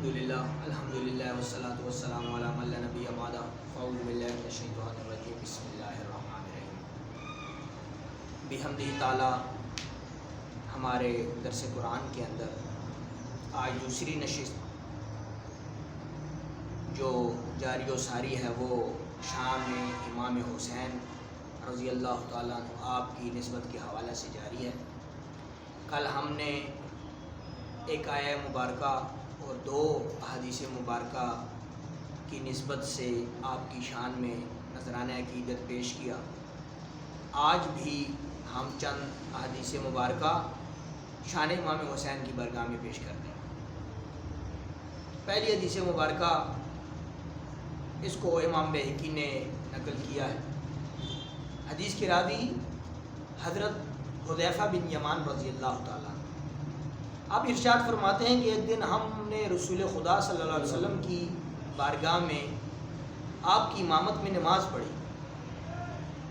الحمدللہ والصلاة والسلام علی من لا نبی بعدہ فاعوذ باللہ من الشیطان الرجیم بسم اللہ الرحمن الرحیم بحمدہ تعالی ہمارے درس قرآن کے اندر آج دوسری نشست جو جاری و ساری ہے وہ شان امام حسین رضی اللہ تعالیٰ عنہ آپ کی نسبت کے حوالے سے جاری ہے۔ کل ہم نے ایک آیہ مبارکہ اور دو احادیث مبارکہ کی نسبت سے آپ کی شان میں نذرانہ عقیدت پیش کیا۔ آج بھی ہم چند احادیث مبارکہ شان امام حسین کی بارگاہ میں پیش کرتے ہیں۔ پہلی حدیث مبارکہ اس کو امام بہقی نے نقل کیا ہے۔ حدیث کے راوی حضرت حذیفہ بن یمان رضی اللہ تعالیٰ عنہ۔ آپ ارشاد فرماتے ہیں کہ ایک دن ہم نے رسول خدا صلی اللہ علیہ وسلم کی بارگاہ میں آپ کی امامت میں نماز پڑھی۔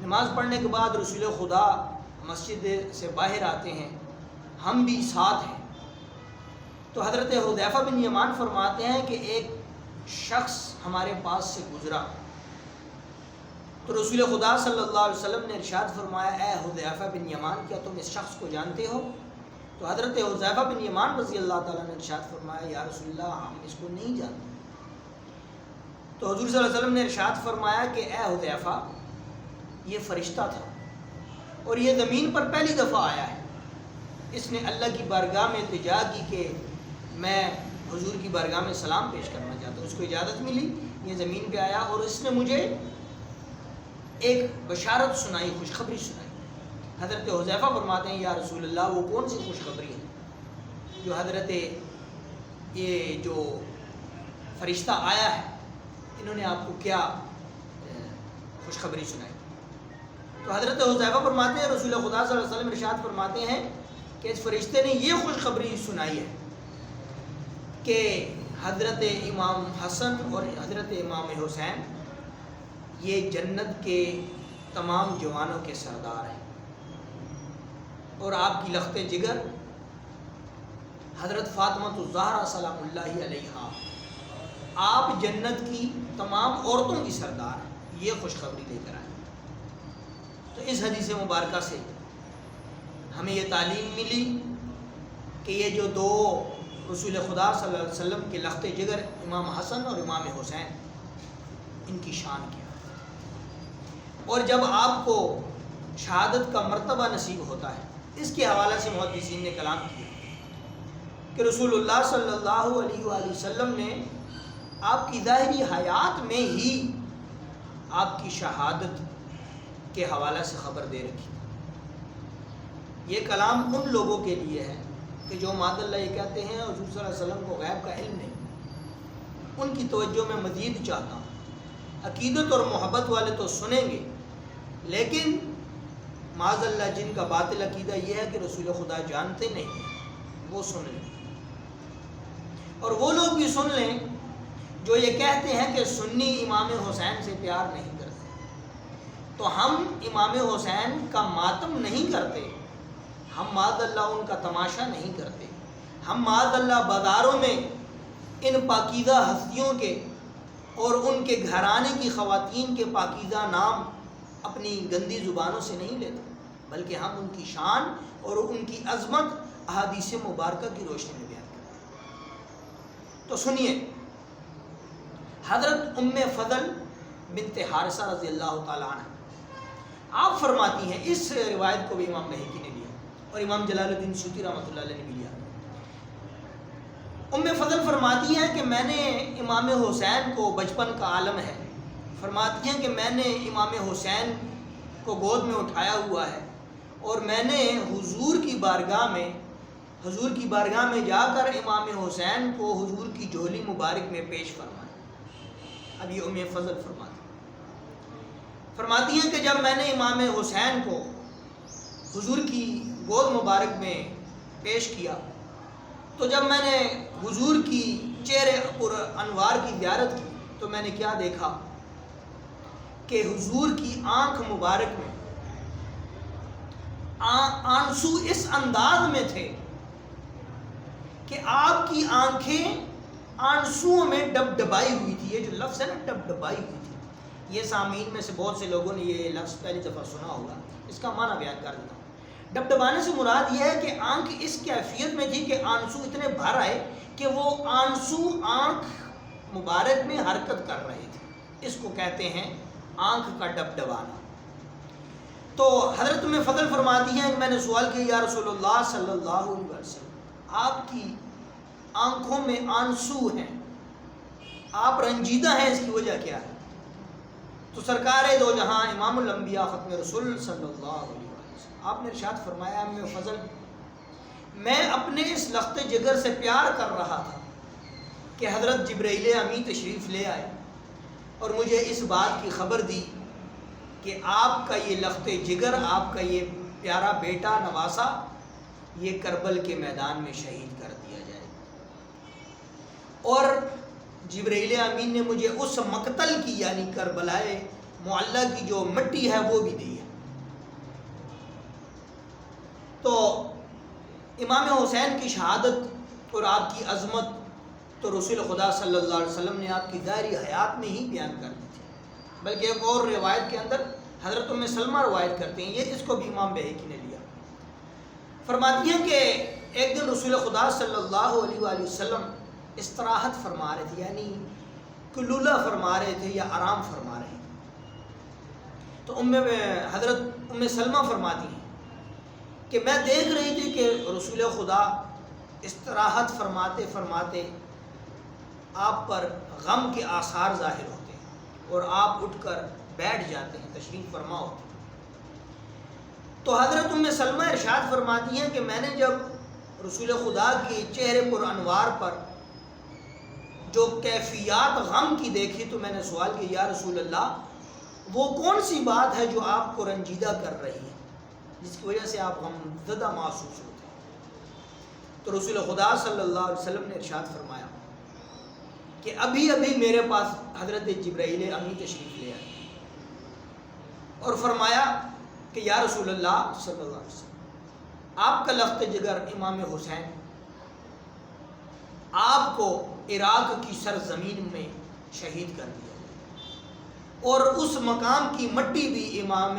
نماز پڑھنے کے بعد رسول خدا مسجد سے باہر آتے ہیں، ہم بھی ساتھ ہیں۔ تو حضرت حذیفہ بن یمان فرماتے ہیں کہ ایک شخص ہمارے پاس سے گزرا، تو رسول خدا صلی اللہ علیہ وسلم نے ارشاد فرمایا، اے حذیفہ بن یمان، کیا تم اس شخص کو جانتے ہو؟ تو حضرت حذیفہ بن یمان رضی اللہ تعالیٰ نے ارشاد فرمایا، یا رسول اللہ، ہم اس کو نہیں جانتے۔ تو حضور صلی اللہ علیہ وسلم نے ارشاد فرمایا کہ اے حذیفہ، یہ فرشتہ تھا اور یہ زمین پر پہلی دفعہ آیا ہے۔ اس نے اللہ کی بارگاہ میں التجا کی کہ میں حضور کی بارگاہ میں سلام پیش کرنا چاہتا ہوں۔ اس کو اجازت ملی، یہ زمین پہ آیا اور اس نے مجھے ایک بشارت سنائی، خوشخبری سنائی۔ حضرت حذیفہ فرماتے ہیں، یا رسول اللہ، وہ کون سی خوشخبری ہے جو حضرت یہ جو فرشتہ آیا ہے انہوں نے آپ کو کیا خوشخبری سنائی؟ تو حضرت حذیفہ فرماتے ہیں، رسول خدا صلی اللہ علیہ وسلم ارشاد فرماتے ہیں کہ اس فرشتے نے یہ خوشخبری سنائی ہے کہ حضرت امام حسن اور حضرت امام حسین یہ جنت کے تمام جوانوں کے سردار ہیں، اور آپ کی لخت جگر حضرت فاطمہ الزہرا سلام اللہ علیہا، آپ جنت کی تمام عورتوں کی سردار ہیں۔ یہ خوشخبری لے کر آئے۔ تو اس حدیث مبارکہ سے ہمیں یہ تعلیم ملی کہ یہ جو دو رسول خدا صلی اللہ علیہ وسلم کے لخت جگر امام حسن اور امام حسین، ان کی شان کیا، اور جب آپ کو شہادت کا مرتبہ نصیب ہوتا ہے، اس کے حوالے سے محدثین نے کلام کیا کہ رسول اللہ صلی اللہ علیہ وآلہ وسلم نے آپ کی ظاہری حیات میں ہی آپ کی شہادت کے حوالے سے خبر دے رکھی۔ یہ کلام ان لوگوں کے لیے ہے کہ جو معاذ اللہ یہ کہتے ہیں حضور صلی اللہ علیہ وسلم کو غیب کا علم نہیں۔ ان کی توجہ میں مزید چاہتا ہوں۔ عقیدت اور محبت والے تو سنیں گے، لیکن معاذ اللہ جن کا باطل عقیدہ یہ ہے کہ رسول خدا جانتے نہیں ہیں، وہ سن لیں، اور وہ لوگ بھی سن لیں جو یہ کہتے ہیں کہ سنی امام حسین سے پیار نہیں کرتے۔ تو ہم امام حسین کا ماتم نہیں کرتے، ہم معاذ اللہ ان کا تماشا نہیں کرتے، ہم معاذ اللہ بازاروں میں ان پاکیزہ ہستیوں کے اور ان کے گھرانے کی خواتین کے پاکیزہ نام اپنی گندی زبانوں سے نہیں لیتے، بلکہ ہم ان کی شان اور ان کی عظمت احادیث مبارکہ کی روشنی میں بیان کرتے ہیں۔ تو سنیے، حضرت ام فضل بنت حارثہ رضی اللہ تعالیٰ عنہ آپ فرماتی ہیں، اس روایت کو بھی امام بہقی نے لیا اور امام جلال الدین سیوطی رحمۃ اللہ علیہ نے بھی لیا۔ ام فضل فرماتی ہیں کہ میں نے امام حسین کو، بچپن کا عالم ہے، فرماتی ہیں کہ میں نے امام حسین کو گود میں اٹھایا ہوا ہے اور میں نے حضور کی بارگاہ میں جا کر امام حسین کو حضور کی جھولی مبارک میں پیش فرمایا۔ اب یہ ام فضل فرماتی ہیں کہ جب میں نے امام حسین کو حضور کی گود مبارک میں پیش کیا، تو جب میں نے حضور کی چہرے پر انوار کی زیارت کی تو میں نے کیا دیکھا کہ حضور کی آنکھ مبارک میں آنسو اس انداز میں تھے کہ آپ کی آنکھیں آنسوؤں میں ڈبڈبائی ہوئی تھی. یہ جو لفظ ہے نا ڈبڈبائی ہوئی تھی، یہ سامعین میں سے بہت سے لوگوں نے یہ لفظ پہلی دفعہ سنا ہوگا. اس کا معنی بیان کر دیتا ہوں. ڈبڈبانے سے مراد یہ ہے کہ آنکھ اس کیفیت میں تھی کہ آنسو اتنے بھر آئے کہ وہ آنسو آنکھ مبارک میں حرکت کر رہے تھے. اس کو کہتے ہیں آنکھ کا ڈبڈبانا. تو حضرت میں فضل فرماتی ہیں کہ میں نے سوال کیا یا رسول اللہ صلی اللہ علیہ وسلم، آپ کی آنکھوں میں آنسو ہیں، آپ رنجیدہ ہیں، اس کی وجہ کیا ہے؟ تو سرکار دو جہاں امام الانبیاء ختم رسول صلی اللہ علیہ وسلم آپ نے ارشاد فرمایا میں فضل، میں اپنے اس لخت جگر سے پیار کر رہا تھا کہ حضرت جبرائیل امین تشریف لے آئے اور مجھے اس بات کی خبر دی کہ آپ کا یہ لخت جگر، آپ کا یہ پیارا بیٹا نواسا، یہ کربل کے میدان میں شہید کر دیا جائے. اور جبرائیل امین نے مجھے اس مقتل کی یعنی کربلائے معلیٰ کی جو مٹی ہے وہ بھی دی ہے. تو امام حسین کی شہادت اور آپ کی عظمت تو رسول خدا صلی اللہ علیہ وسلم نے آپ کی ظاہری حیات میں ہی بیان کر دی تھی. بلکہ ایک اور روایت کے اندر حضرت ام سلمہ روایت کرتے ہیں، یہ اس کو بھی امام بہقی نے لیا. فرماتی ہیں کہ ایک دن رسول خدا صلی اللہ علیہ وآلہ وسلم استراحت فرما رہے تھے، یعنی کلولہ فرما رہے تھے یا آرام فرما رہے تھے. تو حضرت ام سلمہ فرماتی ہیں کہ میں دیکھ رہی تھی کہ رسول خدا استراحت فرماتے فرماتے آپ پر غم کے آثار ظاہر ہوتے ہیں اور آپ اٹھ کر بیٹھ جاتے ہیں، تشریف فرما ہوتے ہیں. تو حضرت ام سلمہ ارشاد فرماتی ہیں کہ میں نے جب رسول خدا کے چہرے پر انوار پر جو کیفیات غم کی دیکھی تو میں نے سوال کیا یا رسول اللہ، وہ کون سی بات ہے جو آپ کو رنجیدہ کر رہی ہے، جس کی وجہ سے آپ غمزدہ محسوس ہوتے ہیں؟ تو رسول خدا صلی اللہ علیہ وسلم نے ارشاد فرمایا کہ ابھی میرے پاس حضرت جبرائیل امین تشریف لے آئے اور فرمایا کہ یا رسول اللہ صلی اللہ علیہ وسلم، آپ کا لخت جگر امام حسین آپ کو عراق کی سرزمین میں شہید کر دیا گیا، اور اس مقام کی مٹی بھی امام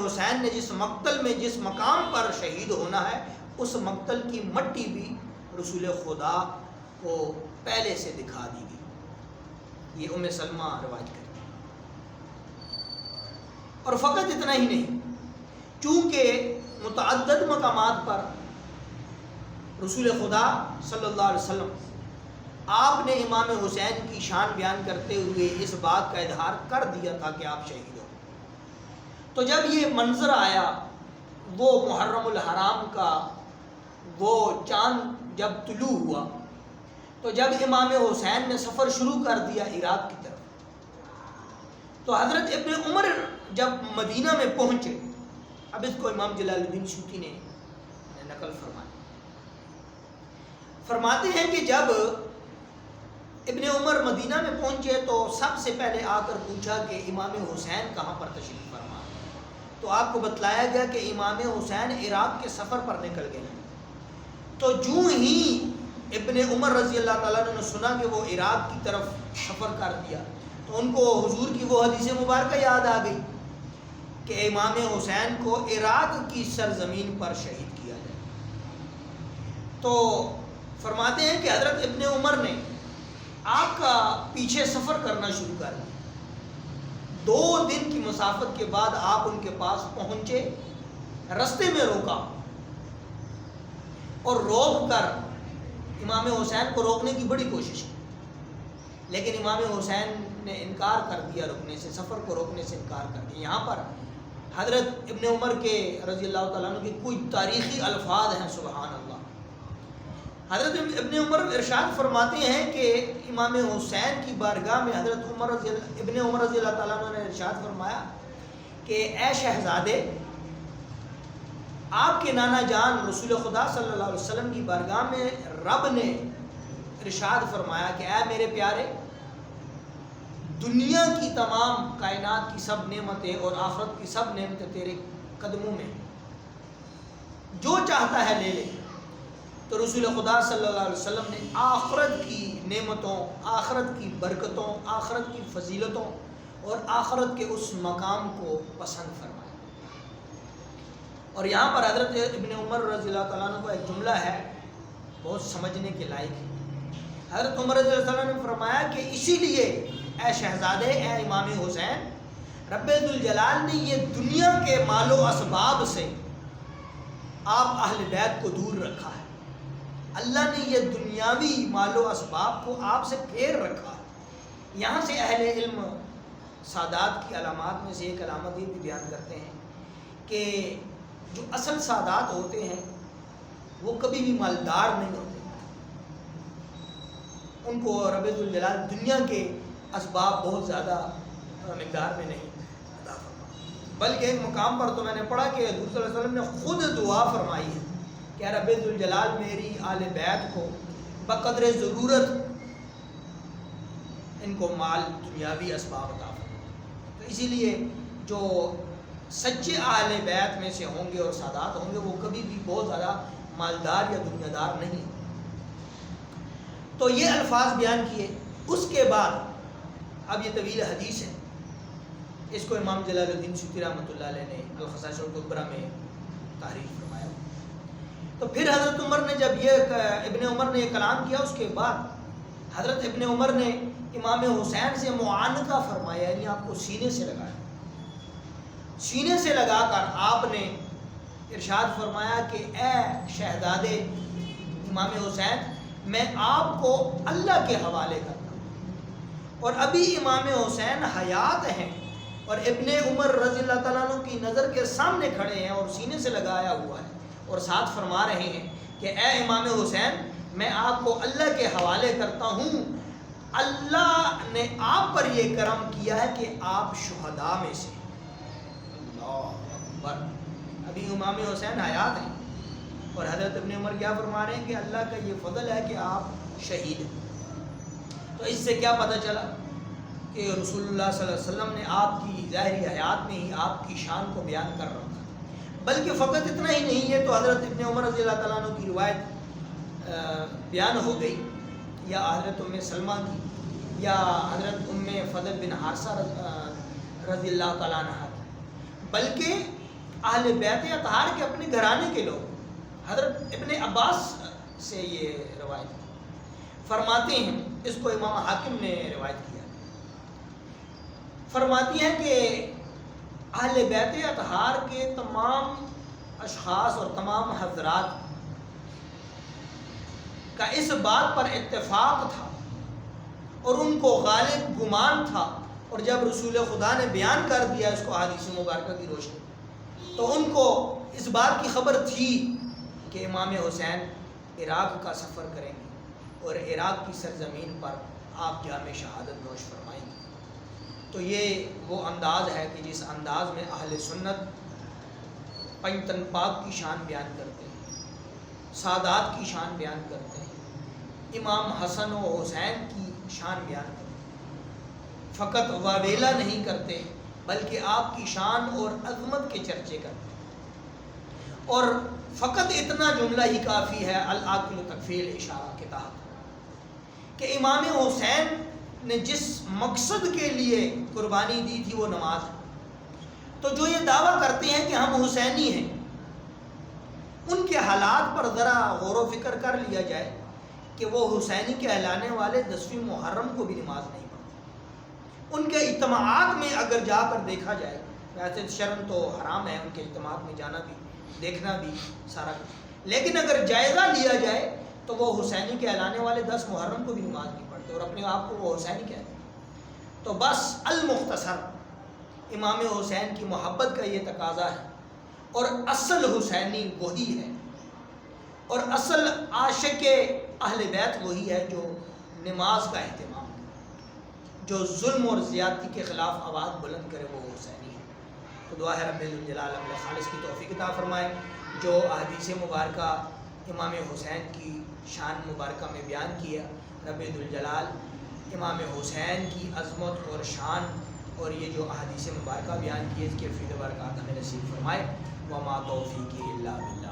حسین نے جس مقتل میں جس مقام پر شہید ہونا ہے اس مقتل کی مٹی بھی رسول خدا کو پہلے سے دکھا دی گئی. یہ ام سلمہ روایت کرتی ہے. اور فقط اتنا ہی نہیں، چونکہ متعدد مقامات پر رسول خدا صلی اللہ علیہ وسلم آپ نے امام حسین کی شان بیان کرتے ہوئے اس بات کا اظہار کر دیا تھا کہ آپ شہید ہو. تو جب یہ منظر آیا وہ محرم الحرام کا وہ چاند جب طلوع ہوا، تو جب امام حسین نے سفر شروع کر دیا عراق کی طرف، تو حضرت ابن عمر جب مدینہ میں پہنچے، اب اس کو امام جلال الدین سیوطی نے نقل فرماتے ہیں کہ جب ابن عمر مدینہ میں پہنچے تو سب سے پہلے آ کر پوچھا کہ امام حسین کہاں پر تشریف فرما. تو آپ کو بتلایا گیا کہ امام حسین عراق کے سفر پر نکل گئے. تو جو ہی ابن عمر رضی اللہ تعالیٰ نے سنا کہ وہ عراق کی طرف سفر کر دیا تو ان کو حضور کی وہ حدیث مبارکہ یاد آ گئی کہ امام حسین کو عراق کی سرزمین پر شہید کیا جائے. تو فرماتے ہیں کہ حضرت ابن عمر نے آپ کا پیچھے سفر کرنا شروع کر دیا. 2 دن کی مسافت کے بعد آپ ان کے پاس پہنچے، رستے میں روکا اور روک کر امام حسین کو روکنے کی بڑی کوشش کی، لیکن امام حسین نے انکار کر دیا رکنے سے، سفر کو روکنے سے انکار کر دیا. یہاں پر حضرت ابن عمر کے رضی اللہ تعالیٰ عنہ کے کوئی تاریخی الفاظ ہیں، سبحان اللہ. حضرت ابن عمر ارشاد فرماتے ہیں کہ امام حسین کی بارگاہ میں حضرت ابن عمر رضی اللہ تعالیٰ عنہ نے ارشاد فرمایا کہ اے شہزادے، آپ کے نانا جان رسول خدا صلی اللہ علیہ وسلم کی بارگاہ میں رب نے ارشاد فرمایا کہ اے میرے پیارے، دنیا کی تمام کائنات کی سب نعمتیں اور آخرت کی سب نعمتیں تیرے قدموں میں، جو چاہتا ہے لے لے. تو رسول خدا صلی اللہ علیہ وسلم نے آخرت کی نعمتوں، آخرت کی برکتوں، آخرت کی فضیلتوں اور آخرت کے اس مقام کو پسند فرمایا۔ اور یہاں پر حضرت ابن عمر رضی اللہ تعالیٰ عنہ کو ایک جملہ ہے بہت سمجھنے کے لائق ہے۔ حضرت عمر رضی اللہ تعالیٰ عنہ نے فرمایا کہ اسی لیے اے شہزادے، اے امام حسین، رب ذوالجلال نے یہ دنیا کے مال و اسباب سے آپ اہل بیت کو دور رکھا ہے۔ اللہ نے یہ دنیاوی مال و اسباب کو آپ سے پھیر رکھا ہے۔ یہاں سے اہل علم سادات کی علامات میں سے ایک علامت یہ بھی بیان کرتے ہیں کہ جو اصل سادات ہوتے ہیں وہ کبھی بھی مالدار نہیں ہوتے، ان کو رب ذوالجلال دنیا کے اسباب بہت زیادہ مقدار میں نہیں عطا فرماتے، بلکہ ایک مقام پر تو میں نے پڑھا کہ حضور صلی اللہ علیہ وسلم نے خود دعا فرمائی ہے کہ رب ذوالجلال میری آل بیت کو بقدر ضرورت ان کو مال دنیاوی اسباب عطا فرمائے۔ تو اسی لیے جو سچے اہل بیت میں سے ہوں گے اور سادات ہوں گے وہ کبھی بھی بہت زیادہ مالدار یا دنیا دار نہیں۔ تو یہ الفاظ بیان کیے، اس کے بعد اب یہ طویل حدیث ہے، اس کو امام جلال الدین سیوطی رحمۃ اللہ علیہ نے الخصائص الکبریٰ میں تحریر فرمایا۔ تو پھر حضرت عمر نے جب یہ ابن عمر نے یہ کلام کیا، اس کے بعد حضرت ابن عمر نے امام حسین سے معانقہ فرمایا، یعنی آپ کو سینے سے لگایا، سینے سے لگا کر آپ نے ارشاد فرمایا کہ اے شہزادے امام حسین، میں آپ کو اللہ کے حوالے کرتا ہوں۔ اور ابھی امام حسین حیات ہیں اور ابن عمر رضی اللہ تعالیٰ عنہ کی نظر کے سامنے کھڑے ہیں اور سینے سے لگایا ہوا ہے، اور ساتھ فرما رہے ہیں کہ اے امام حسین، میں آپ کو اللہ کے حوالے کرتا ہوں، اللہ نے آپ پر یہ کرم کیا ہے کہ آپ شہداء میں سے۔ اللہ اکبر، ابھی امام حسین حیات ہیں اور حضرت ابن عمر کیا فرما رہے ہیں کہ اللہ کا یہ فضل ہے کہ آپ شہید ہیں۔ تو اس سے کیا پتہ چلا کہ رسول اللہ صلی اللہ علیہ وسلم نے آپ کی ظاہری حیات میں ہی آپ کی شان کو بیان کر رکھا، بلکہ فقط اتنا ہی نہیں ہے تو حضرت ابن عمر رضی اللہ تعالیٰ عنہ کی روایت بیان ہو گئی، یا حضرت ام سلمہ کی، یا حضرت ام فضل بن حارثہ رضی اللہ تعالیٰ عنہ کی، بلکہ اہل بیت اطہار کے اپنے گھرانے کے لوگ حضرت ابن عباس سے یہ روایت فرماتے ہیں، اس کو امام حاکم نے روایت کیا، فرماتی ہیں کہ اہل بیت اطہار کے تمام اشخاص اور تمام حضرات کا اس بات پر اتفاق تھا اور ان کو غالب گمان تھا، اور جب رسول خدا نے بیان کر دیا اس کو احادیث مبارکہ کی روشنی، تو ان کو اس بات کی خبر تھی کہ امام حسین عراق کا سفر کریں گے اور عراق کی سرزمین پر آپ جام شہادت نوش فرمائیں گے۔ تو یہ وہ انداز ہے کہ جس انداز میں اہل سنت پنجتن پاک کی شان بیان کرتے ہیں، سادات کی شان بیان کرتے ہیں، امام حسن و حسین کی شان بیان کرتے ہیں، فقط واویلا نہیں کرتے بلکہ آپ کی شان اور عظمت کے چرچے کرتے ہیں۔ اور فقط اتنا جملہ ہی کافی ہے العاقل تکفی الاشارہ کے تحت کہ امام حسین نے جس مقصد کے لیے قربانی دی تھی وہ نماز ہے۔ تو جو یہ دعویٰ کرتے ہیں کہ ہم حسینی ہیں، ان کے حالات پر ذرا غور و فکر کر لیا جائے کہ وہ حسینی کہلانے والے 10ویں محرم کو بھی نماز نہیں پڑھتے۔ ان کے اجتماعات میں اگر جا کر دیکھا جائے، ویسے شرم تو حرام ہے ان کے اجتماعات میں جانا بھی، دیکھنا بھی سارا کچھ، لیکن اگر جائزہ لیا جائے تو وہ حسینی کہلانے والے 10 محرم کو بھی نماز نہیں پڑھتے اور اپنے آپ کو وہ حسینی کہتے ہیں۔ تو بس المختصر امام حسین کی محبت کا یہ تقاضا ہے، اور اصل حسینی وہی ہے، اور اصل عاشق اہل بیت وہی ہے جو نماز کا اہتمام کرے، جو ظلم اور زیادتی کے خلاف آواز بلند کرے، وہ حسینی ہے۔ تو دعا ہے رب الجلال عمل خالص کی توفیق عطا فرمائے۔ جو احادیث مبارکہ امام حسین کی شان مبارکہ میں بیان کیا، رب الجلال امام حسین کی عظمت اور شان اور یہ جو احادیث مبارکہ بیان کی، اس کے فیض و برکات ہمیں نصیب فرمائے۔ وما توفیقی الا باللہ۔